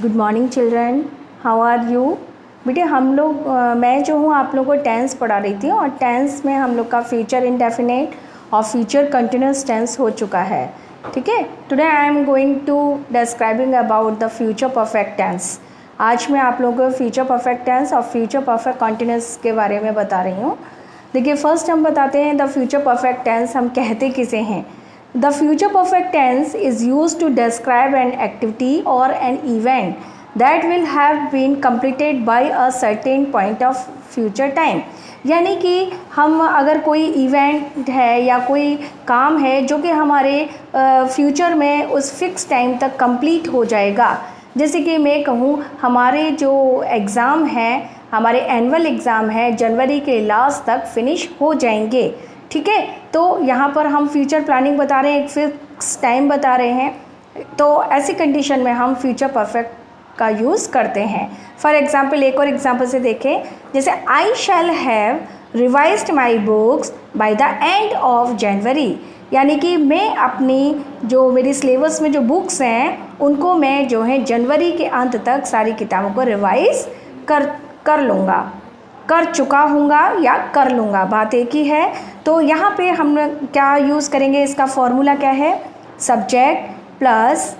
Good morning children, how are you. बेटे हम लोग मैं जो हूँ आप लोगों को टेंस पढ़ा रही थी और टेंस में हम लोग का फ्यूचर इंडेफिनेट और फ्यूचर कंटिन्यूस टेंस हो चुका है। ठीक है, today I am going to describing about the future perfect tense. आज मैं आप लोगों को फ्यूचर परफेक्ट टेंस और फ्यूचर परफेक्ट कंटिन्यूस के बारे में बता रही हूँ। देखिए फर्स्ट हम बताते हैं द फ्यूचर परफेक्ट टेंस हम कहते किसे हैं। The future perfect tense is used to describe an activity or an event that will have been completed by a certain point of future time। यानी कि हम अगर कोई इवेंट है या कोई काम है जो कि हमारे फ्यूचर में उस फिक्स टाइम तक कंप्लीट हो जाएगा। जैसे कि मैं कहूँ हमारे जो एग्ज़ाम हैं, हमारे एनुअल एग्ज़ाम है जनवरी के लास्ट तक फिनिश हो जाएंगे। ठीक है, तो यहाँ पर हम फ्यूचर प्लानिंग बता रहे हैं, एक फिक्स टाइम बता रहे हैं, तो ऐसी कंडीशन में हम फ्यूचर परफेक्ट का यूज़ करते हैं। फॉर एग्जांपल एक और एग्जांपल से देखें, जैसे I shall have revised my books by the end of January. यानी कि मैं अपनी जो मेरी सिलेबस में जो बुक्स हैं उनको मैं जो है जनवरी के अंत तक सारी किताबों को रिवाइज कर लूँगा, कर चुका हूँगा या कर लूँगा, बात एक ही है। तो यहाँ पे हम क्या यूज़ करेंगे, इसका फॉर्मूला क्या है, सब्जेक्ट प्लस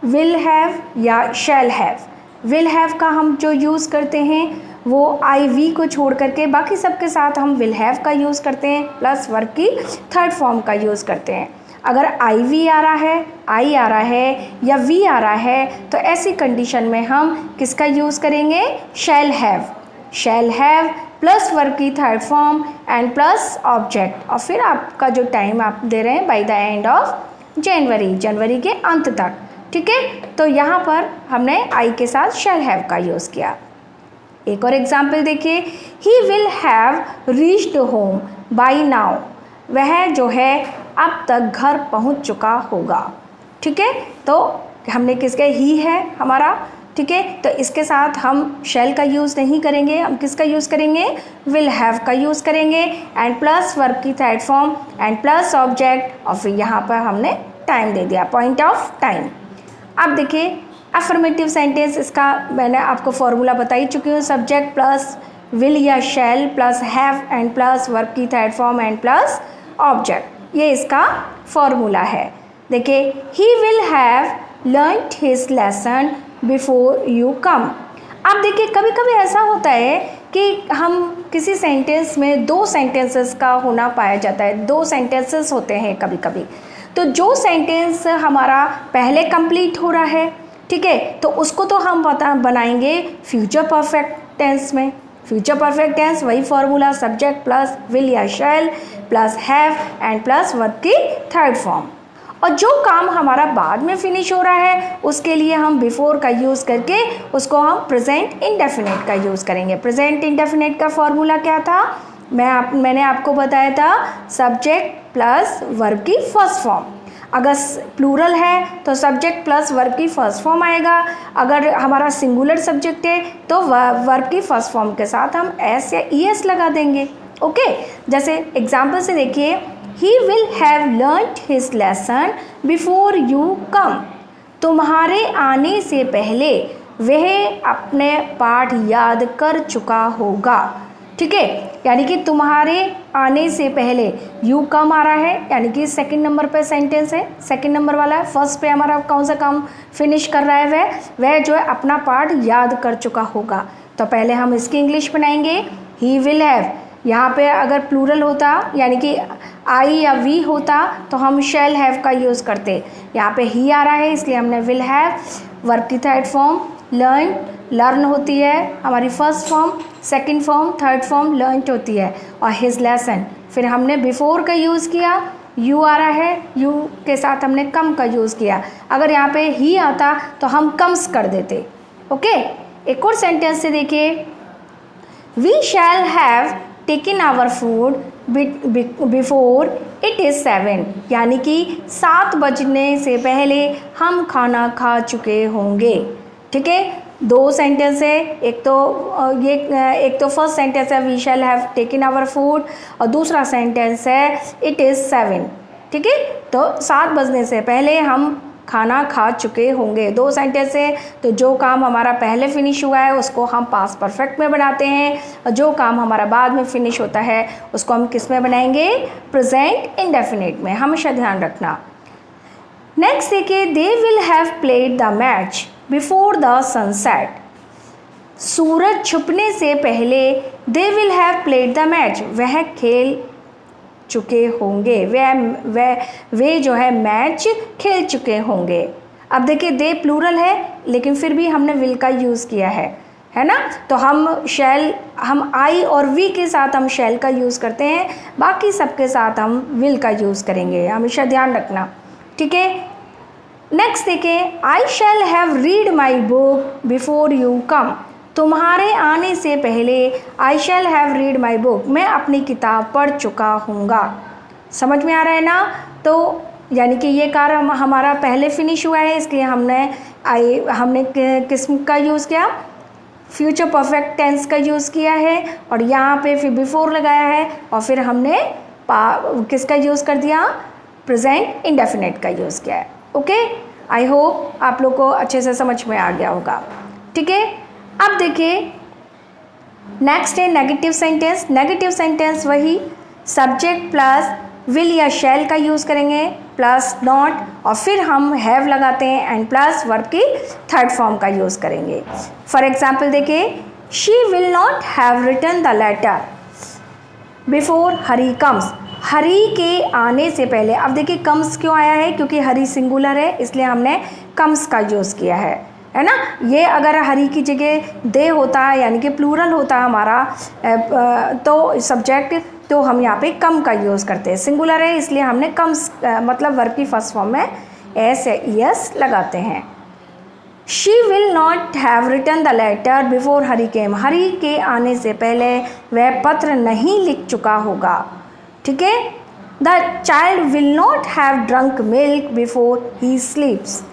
विल हैव या शैल हैव। विल हैव का हम जो यूज़ करते हैं वो आई वी को छोड़ करके बाकी सबके साथ हम विल हैव का यूज़ करते हैं, प्लस वर्ब की थर्ड फॉर्म का यूज़ करते हैं। अगर आई वी आ रहा है, आई आ रहा है या वी आ रहा है तो ऐसी कंडीशन में हम किसका यूज़ करेंगे, shall have. Shall have plus verb की third form and plus object, और फिर आपका जो टाइम आप दे रहे हैं by the end of January, जनवरी के अंत तक। ठीक है, तो यहाँ पर हमने आई के साथ शैल हैव का यूज़ किया। एक और एग्जाम्पल देखिए, he will have reached home by now. वह जो है अब तक घर पहुँच चुका होगा। ठीक है, तो हमने किसके, ही है हमारा। ठीक है, तो इसके साथ हम शैल का यूज़ नहीं करेंगे, हम किसका यूज़ करेंगे, विल हैव का यूज़ करेंगे एंड प्लस वर्ब की third form and plus object, और फिर यहाँ पर हमने टाइम दे दिया, पॉइंट ऑफ टाइम। अब देखिए अफर्मेटिव सेंटेंस, इसका मैंने आपको फॉर्मूला बता ही चुकी हूँ, सब्जेक्ट प्लस विल या shall plus have and plus verb की third form and plus object, ये इसका फॉर्मूला है। देखिए he will have learned his lesson before you come. अब देखिए कभी कभी ऐसा होता है कि हम किसी सेंटेंस में दो सेंटेंसेस का होना पाया जाता है, दो सेंटेंसेस होते हैं कभी कभी। तो जो सेंटेंस हमारा पहले कंप्लीट हो रहा है, ठीक है, तो उसको तो हम बनाएंगे फ्यूचर परफेक्ट टेंस में। फ्यूचर परफेक्ट टेंस वही फॉर्मूला, सब्जेक्ट प्लस विल या shall plus have and plus verb की थर्ड फॉर्म। और जो काम हमारा बाद में फिनिश हो रहा है उसके लिए हम बिफोर का यूज़ करके उसको हम प्रेजेंट इंडेफिनेट का यूज़ करेंगे। प्रेजेंट इंडेफिनेट का फॉर्मूला क्या था, मैंने आपको बताया था, सब्जेक्ट प्लस वर्ब की फर्स्ट फॉर्म। अगर प्लूरल है तो सब्जेक्ट प्लस वर्ब की फर्स्ट फॉर्म आएगा, अगर हमारा सिंगुलर सब्जेक्ट है तो वर्ब की फर्स्ट फॉर्म के साथ हम एस या ई एस लगा देंगे। ओके, जैसे एग्जाम्पल से देखिए, He will have learnt his lesson before you come। तुम्हारे आने से पहले वह अपने पाठ याद कर चुका होगा। ठीक है, यानी कि तुम्हारे आने से पहले, यू कम आ रहा है यानी कि सेकंड नंबर पे सेंटेंस है, सेकंड नंबर वाला है। फर्स्ट पे हमारा कौन सा काम फिनिश कर रहा है, वह जो है अपना पाठ याद कर चुका होगा। तो पहले हम इसकी इंग्लिश बनाएंगे, ही विल हैव। यहाँ पे अगर प्लूरल होता यानी कि आई या वी होता तो हम शैल हैव का यूज़ करते। यहाँ पे ही आ रहा है इसलिए हमने विल हैव, वर्ब की थर्ड फॉर्म लर्न, लर्न होती है हमारी first form, second form third form learned होती है, और हिज लेसन फिर हमने बिफोर का यूज़ किया, यू आ रहा है, यू के साथ हमने कम का यूज़ किया। अगर यहाँ पे ही आता तो हम कम्स कर देते। ओके, एक और सेंटेंस से देखिए, we shall have taken our food before it is 7। यानी कि 7 बजने से पहले हम खाना खा चुके होंगे। ठीक है, दो सेंटेंस है, एक तो फर्स्ट सेंटेंस है we shall have taken our food, और दूसरा सेंटेंस है इट इज़ 7। ठीक है, तो 7 बजने से पहले हम खाना खा चुके होंगे। 2 सेंटेंस है, तो जो काम हमारा पहले फिनिश हुआ है उसको हम पास्ट परफेक्ट में बनाते हैं, और जो काम हमारा बाद में फिनिश होता है उसको हम किस में बनाएंगे? प्रेजेंट इंडेफिनिट में। हमेशा ध्यान रखना। नेक्स्ट देखिए, they will have played the match before the sunset. सूरज छुपने से पहले they will have played the match, वह खेल चुके होंगे, वे जो है मैच खेल चुके होंगे। अब देखिए दे प्लूरल है लेकिन फिर भी हमने विल का यूज़ किया है ना। तो हम आई और वी के साथ हम शैल का यूज़ करते हैं, बाकी सबके साथ हम विल का यूज़ करेंगे, हमेशा ध्यान रखना, ठीक है। नेक्स्ट देखिए, I shall have read my book before you come. तुम्हारे आने से पहले I shall have read my book, मैं अपनी किताब पढ़ चुका हूँगा। समझ में आ रहा है ना। तो यानी कि ये कार्य हमारा पहले फिनिश हुआ है, इसलिए हमने किस का यूज़ किया? फ्यूचर परफेक्ट टेंस का यूज़ किया है, और यहाँ पे फिर बिफोर लगाया है, और फिर हमने किसका यूज़ कर दिया? प्रेजेंट इंडेफिनिट का यूज़ किया है। ओके, आई होप आप लोग को अच्छे से समझ में आ गया होगा, ठीक है। अब देखिए नेक्स्ट है नेगेटिव सेंटेंस। नेगेटिव सेंटेंस वही सब्जेक्ट प्लस विल या शैल का यूज़ करेंगे प्लस नॉट, और फिर हम हैव लगाते हैं एंड प्लस वर्ब की थर्ड फॉर्म का यूज़ करेंगे। फॉर एग्जाम्पल देखिए, she will not have written the letter before Hari comes. Hari के आने से पहले, अब देखिए कम्स क्यों आया है? क्योंकि हरी सिंगुलर है, इसलिए हमने कम्स का यूज़ किया है ना। ये अगर हरी की जगह दे होता है यानी कि प्लूरल होता हमारा तो सब्जेक्ट, तो हम यहाँ पे कम का यूज़ करते हैं। सिंगुलर है इसलिए हमने कम्स मतलब वर्ब की फर्स्ट फॉर्म में एस या ईएस लगाते हैं। She will not have written the letter before Hari came. Hari के आने से पहले वह पत्र नहीं लिख चुका होगा, ठीक है। The child will not have drunk milk before he स्लीप्स।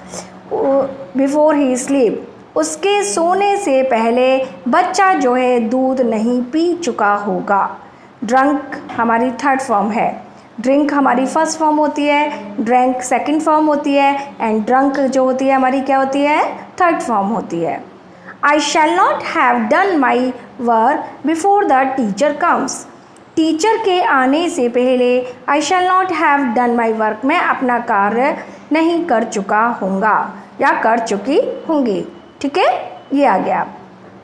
उसके सोने से पहले बच्चा जो है दूध नहीं पी चुका होगा। ड्रंक हमारी थर्ड फॉर्म है, ड्रिंक हमारी फर्स्ट फॉर्म होती है, ड्रैंक सेकंड फॉर्म होती है, एंड ड्रंक जो होती है हमारी क्या होती है? थर्ड फॉर्म होती है। I shall not have done my work before the teacher comes. Teacher के आने से पहले I shall not have done my work, मैं अपना कार्य नहीं कर चुका होऊंगा या कर चुकी होंगी, ठीक है। ये आ गया।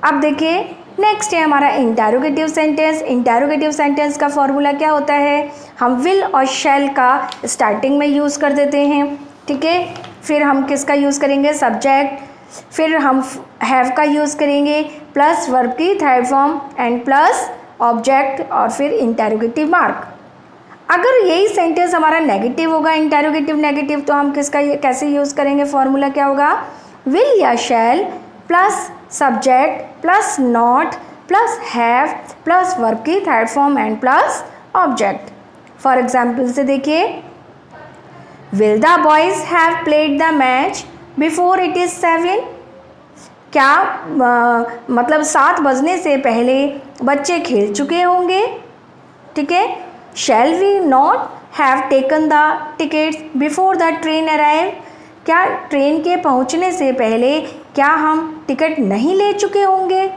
अब देखिए नेक्स्ट है हमारा इंटरोगेटिव सेंटेंस। इंटरोगेटिव सेंटेंस का फॉर्मूला क्या होता है? हम विल और शैल का स्टार्टिंग में यूज़ कर देते हैं, ठीक है। फिर हम किसका यूज़ करेंगे? सब्जेक्ट, फिर हम हैव का यूज़ करेंगे प्लस वर्ब की third form and plus object और फिर इंटरोगेटिव मार्क। अगर यही सेंटेंस हमारा नेगेटिव होगा, इंटरोगेटिव नेगेटिव, तो हम किसका कैसे यूज़ करेंगे? फॉर्मूला क्या होगा? विल या shall plus subject plus not plus have plus verb की third form and plus object. For example से देखिए, will the boys have played the match before it is 7। क्या मतलब 7 बजने से पहले बच्चे खेल चुके होंगे, ठीक है। Shall we not have taken the tickets before the train arrive. क्या ट्रेन के पहुंचने से पहले क्या हम टिकट नहीं ले चुके होंगे,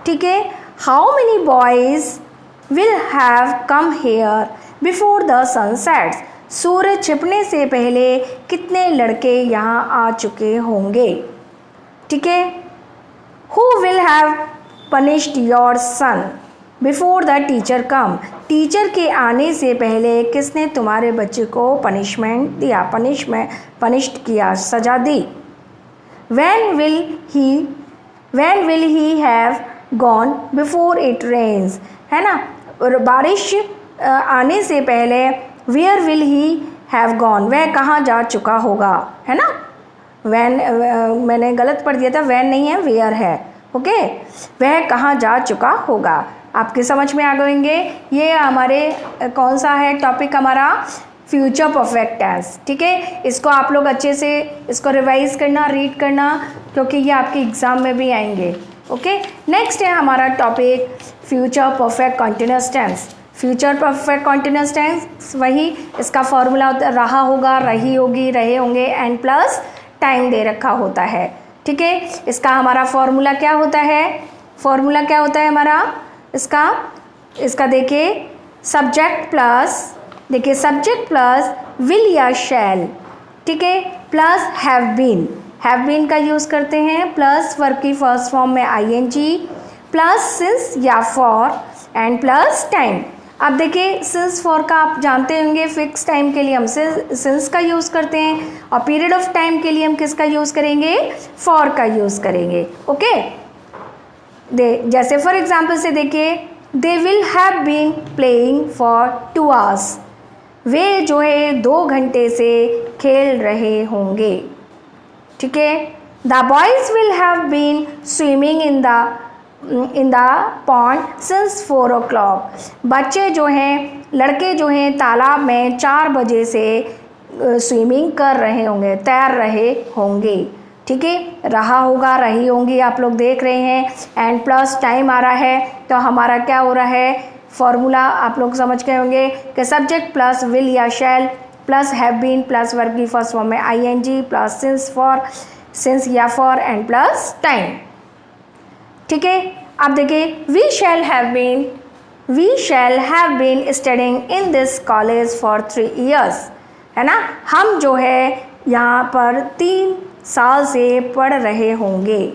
ठीक है। How many boys will have come here before the sun sets. सूरज छिपने से पहले कितने लड़के यहाँ आ चुके होंगे, ठीक है। Who will have punished your son before the teacher come. Teacher के आने से पहले किसने तुम्हारे बच्चे को पनिशमेंट दिया, पनिश्ड किया, सजा दी। When will he have gone before it rains, है ना। और बारिश आने से पहले where will he have gone, वह कहाँ जा चुका होगा, है ना। when मैंने गलत पढ़ दिया था, when नहीं है where है, ओके। वह कहाँ जा चुका होगा, आपके समझ में आ गएंगे। ये हमारे कौन सा है टॉपिक? हमारा फ्यूचर परफेक्ट टेंस, ठीक है। इसको आप लोग अच्छे से इसको रिवाइज करना, रीड करना, क्योंकि ये आपके एग्ज़ाम में भी आएंगे, ओके। नेक्स्ट है हमारा topic future perfect continuous tense. Future perfect continuous tense वही, इसका फॉर्मूला होता है रहा होगा, रही होगी, रहे होंगे एंड प्लस टाइम दे रखा होता है। ठीक है, इसका हमारा फॉर्मूला क्या होता है, फॉर्मूला क्या होता है हमारा इसका देखिए सब्जेक्ट प्लस, देखिए सब्जेक्ट प्लस विल या शैल, ठीक है, प्लस हैव बीन का यूज़ करते हैं, प्लस वर्ब की फर्स्ट फॉर्म में आईएनजी, प्लस सिंस या फॉर एंड प्लस टाइम। अब देखिए सिंस फॉर का आप जानते होंगे, फिक्स टाइम के लिए हम सिंस का यूज़ करते हैं और पीरियड ऑफ टाइम के लिए हम किसका यूज़ करेंगे, फॉर का यूज़ करेंगे। ओके, जैसे फॉर एग्जाम्पल से देखिए they will have been playing for 2 hours, वे जो है 2 घंटे से खेल रहे होंगे। ठीक है, the boys will have been swimming in the pond since 4 o'clock, बच्चे जो हैं, लड़के जो हैं तालाब में 4 बजे से स्विमिंग कर रहे होंगे, तैर रहे होंगे। ठीक है, रहा होगा, रही होंगी आप लोग देख रहे हैं एंड प्लस टाइम आ रहा है, तो हमारा क्या हो रहा है, फॉर्मूला आप लोग समझ गए होंगे कि सब्जेक्ट प्लस विल या shall plus have been plus verb की फर्स्ट फॉर्म में आईएनजी प्लस सिंस या फॉर एंड प्लस टाइम। ठीक है, अब देखिए we shall have been studying in this college for 3 years, है ना, हम जो है यहाँ पर 3 साल से पढ़ रहे होंगे।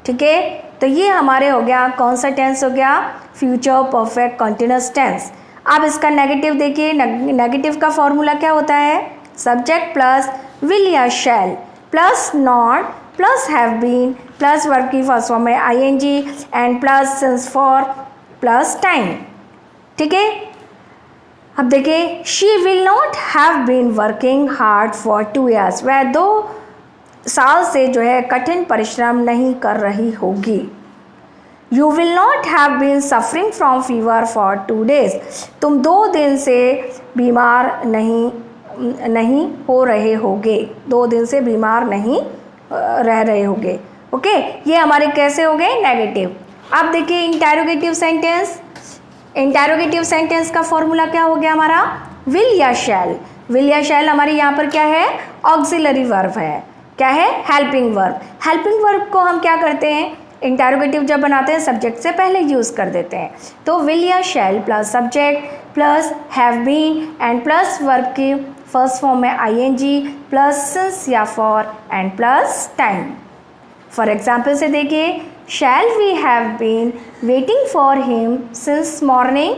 ठीक है, तो ये हमारे हो गया, कौन सा टेंस हो गया, फ्यूचर परफेक्ट कॉन्टिन्यूस टेंस। अब इसका नेगेटिव देखिए, नेगेटिव का फॉर्मूला क्या होता है, सब्जेक्ट प्लस विल या shall plus not plus have been plus verb की फर्स्ट फॉर्म में ING and plus since for plus time. ठीक है, अब देखिए she will not have been working hard for 2 years, वह 2 साल से जो है कठिन परिश्रम नहीं कर रही होगी। You will not have been suffering from fever for 2 days, तुम 2 दिन से बीमार नहीं हो रहे होगे, 2 दिन से बीमार नहीं रह रहे होगे। ओके, ये हमारे कैसे हो गए, नेगेटिव। अब देखिए इंटेरोगेटिव सेंटेंस का फॉर्मूला क्या हो गया हमारा, विल या शैल हमारी यहाँ पर क्या है, ऑक्सिलरी वर्ब है, क्या है, हेल्पिंग वर्ब को हम क्या करते हैं, इंटेरोगेटिव जब बनाते हैं सब्जेक्ट से पहले यूज़ कर देते हैं, तो विल या shall plus subject plus have been and plus verb की फर्स्ट फॉर्म में आईएनजी प्लस सिंस या for and plus time. For example से देखिए shall we have been waiting for him since morning,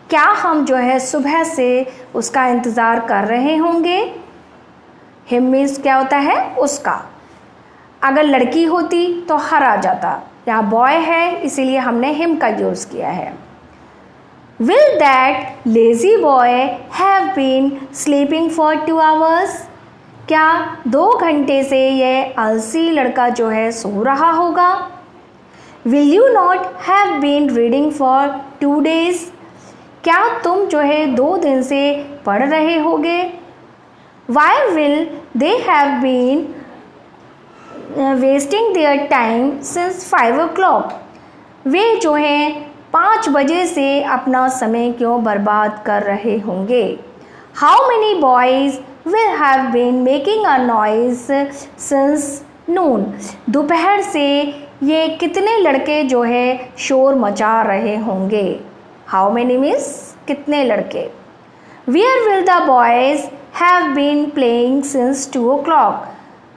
क्या हम जो है सुबह से उसका इंतज़ार कर रहे होंगे। हिम मीन्स क्या होता है, उसका, अगर लड़की होती तो हर आ जाता, यहाँ बॉय है इसीलिए हमने हिम का यूज़ किया है। Will that lazy boy have been sleeping for 2 hours, क्या 2 घंटे से यह आलसी लड़का जो है सो रहा होगा। Will you not have been reading for 2 days, क्या तुम जो है 2 दिन से पढ़ रहे होगे। Why will they have been wasting their time since 5 o'clock, वे जो हैं 5 बजे से अपना समय क्यों बर्बाद कर रहे होंगे। How many boys will have been making a noise since noon, दोपहर से ये कितने लड़के जो है शोर मचा रहे होंगे। हाउ मैनी मीन्स कितने लड़के। Where will the boys have been playing since 2 o'clock,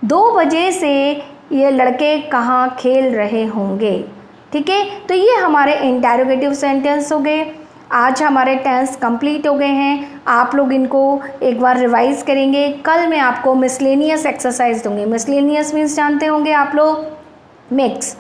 2 बजे से ये लड़के कहाँ खेल रहे होंगे। ठीक है, तो ये हमारे इंटेरोगेटिव सेंटेंस हो गए। आज हमारे टेंस कंप्लीट हो गए हैं, आप लोग इनको एक बार रिवाइज करेंगे। कल मैं आपको मिसलेनियस एक्सरसाइज दूंगी। मिसलेनियस मीन्स जानते होंगे आप लोग, मिक्स।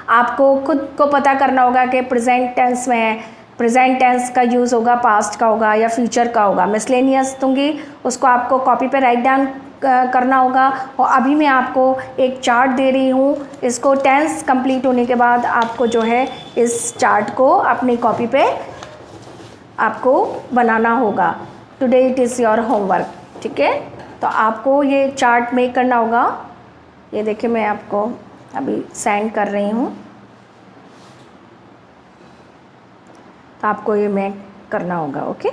आपको खुद को पता करना होगा कि प्रेजेंट टेंस में प्रेजेंट टेंस का यूज़ होगा, पास्ट का होगा या फ्यूचर का होगा। मिसलेनियस दूंगी, उसको आपको कॉपी पे राइट डाउन करना होगा। और अभी मैं आपको एक चार्ट दे रही हूँ, इसको टेंस कंप्लीट होने के बाद आपको जो है इस चार्ट को अपनी कॉपी पे आपको बनाना होगा। Today it is your homework. ठीक है, तो आपको ये चार्ट मेक करना होगा। ये देखिए मैं आपको अभी सेंड कर रही हूँ, तो आपको ये मैं करना होगा। ओके।